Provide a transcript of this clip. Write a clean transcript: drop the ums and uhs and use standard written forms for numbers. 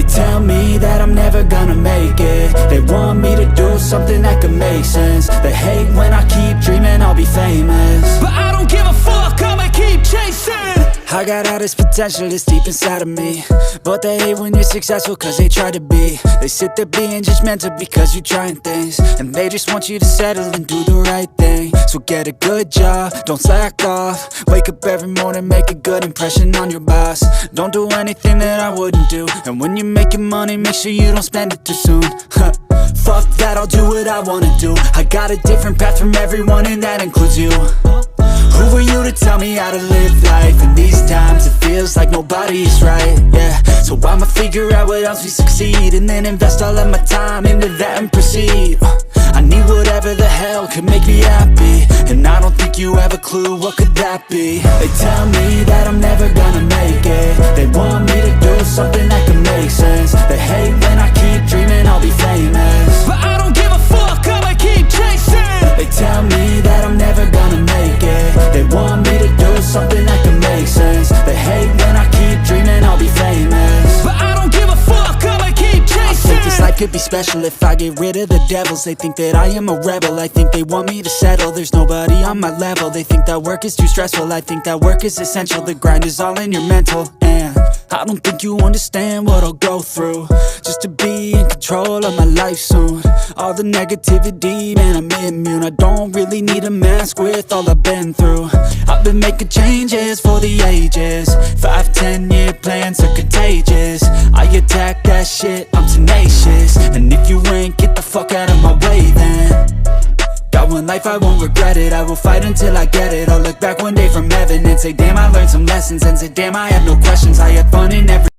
They tell me that I'm never gonna make it. They want me to do something that could make sense. They hate when I keep dreaming I'll be famous, but I don't give a fuck, I'ma keep chasing. I got all this potential that's deep inside of me, but they hate when you're successful cause they try to be. They sit there being judgmental because you're trying things, and they just want you to settle and do the right thing. So get a good job, don't slack off. Wake up every morning, make a good impression on your boss. Don't do anything that I wouldn't do, and when you're making money, make sure you don't spend it too soon. Fuck that, I'll do what I wanna do. I got a different path from everyone, and that includes you. Who are you to tell me how to live life? In these times it feels like nobody is right, yeah. So I'ma figure out what else we succeed, and then invest all of my time into that and proceed. I need whatever the hell could make me happy, and I don't think you have a clue what could that be. They tell me that I'm never gonna make it. They want me to do something that could make sense. They hate when I keep dreaming I'll be famous, but I don't give a fuck, I'ma keep chasing. They tell me that I'm never gonna make it. They want me to do something that can make sense. They hate when I keep dreaming I'll be famous, but I don't give a fuck, I'ma keep chasing. I think this life could be special if I get rid of the devils. They think that I am a rebel, I think they want me to settle. There's nobody on my level. They think that work is too stressful, I think that work is essential. The grind is all in your mental, and I don't think you understand what I'll go through just to be in control of my life soon. All the negativity, man, I'm immune. I don't really need a mask with all I've been through. I've been making changes for the ages. 5-10 year plans are contagious. I attack that shit, I'm tenacious. And if you ain't, get the fuck out of my way then. Got one life, I won't regret it. I will fight until I get it. I'll look back one day from heaven and say damn, I learned some lessons, and say damn, I had no questions. I had fun in every